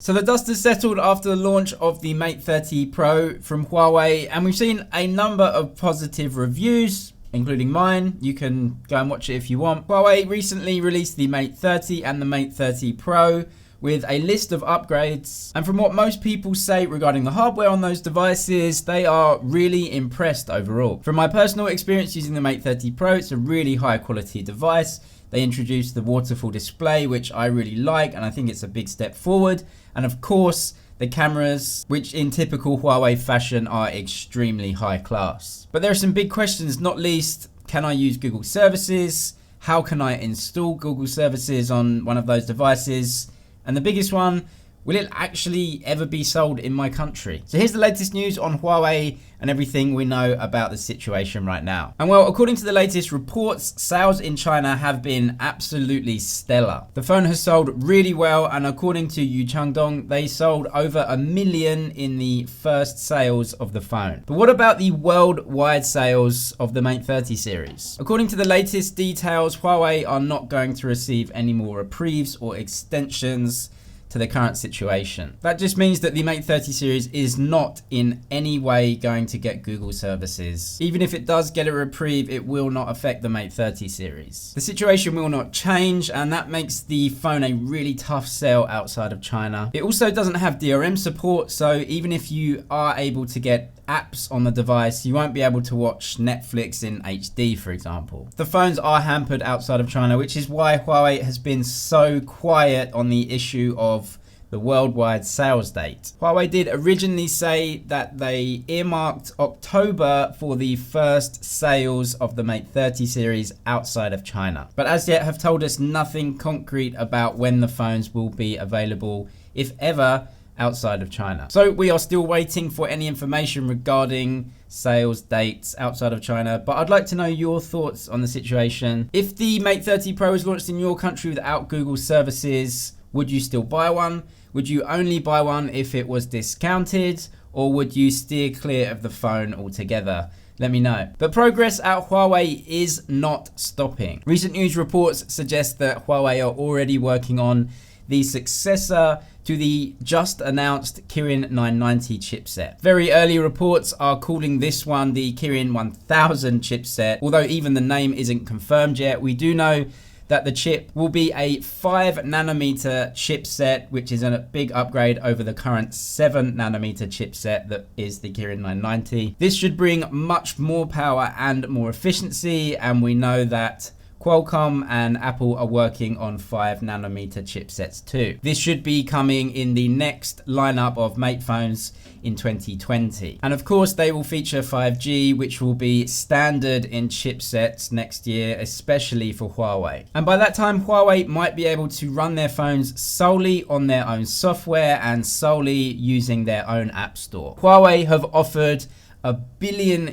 So the dust has settled after the launch of the Mate 30 Pro from Huawei, and we've seen a number of positive reviews, including mine. You can go and watch it if you want. Huawei recently released the Mate 30 and the Mate 30 Pro with a list of upgrades, and from what most people say regarding the hardware on those devices, they are really impressed overall. From my personal experience using the Mate 30 Pro, it's a really high quality device. They introduced the waterfall display, which I really like, and I think it's a big step forward. And of course, the cameras, which in typical Huawei fashion are extremely high class. But there are some big questions, not least, can I use Google services? How can I install Google services on one of those devices? And the biggest one, will it actually ever be sold in my country? So here's the latest news on Huawei and everything we know about the situation right now. And well, according to the latest reports, sales in China have been absolutely stellar. The phone has sold really well, and according to Yuchangdong, they sold over 1 million in the first sales of the phone. But what about the worldwide sales of the Mate 30 series? According to the latest details, Huawei are not going to receive any more reprieves or extensions to the current situation. That just means that the Mate 30 series is not in any way going to get Google services. Even if it does get a reprieve, it will not affect the Mate 30 series. The situation will not change, and that makes the phone a really tough sell outside of China. It also doesn't have DRM support, so even if you are able to get apps on the device, you won't be able to watch Netflix in HD, for example. The phones are hampered outside of China, which is why Huawei has been so quiet on the issue of the worldwide sales date. Huawei did originally say that they earmarked October for the first sales of the Mate 30 series outside of China, but as yet have told us nothing concrete about when the phones will be available, if ever, outside of China. So we are still waiting for any information regarding sales dates outside of China, but I'd like to know your thoughts on the situation. If the Mate 30 Pro is launched in your country without Google services, would you still buy one? Would you only buy one if it was discounted, or would you steer clear of the phone altogether? Let me know. But progress at Huawei is not stopping. Recent news reports suggest that Huawei are already working on the successor to the just announced Kirin 990 chipset. Very early reports are calling this one the Kirin 1000 chipset. Although even the name isn't confirmed yet, we do know that the chip will be a 5nm chipset, which is a big upgrade over the current 7nm chipset that is the Kirin 990. This should bring much more power and more efficiency, and we know that Qualcomm and Apple are working on 5nm chipsets too. This should be coming in the next lineup of Mate phones in 2020. And of course, they will feature 5G, which will be standard in chipsets next year, especially for Huawei. And by that time, Huawei might be able to run their phones solely on their own software and solely using their own app store. Huawei have offered $1 billion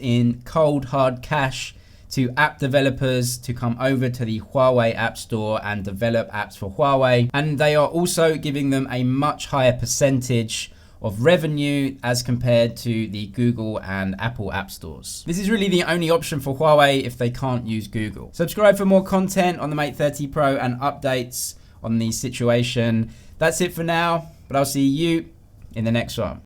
in cold hard cash to app developers to come over to the Huawei App Store and develop apps for Huawei. And they are also giving them a much higher percentage of revenue as compared to the Google and Apple app stores. This is really the only option for Huawei if they can't use Google. Subscribe for more content on the Mate 30 Pro and updates on the situation. That's it for now, but I'll see you in the next one.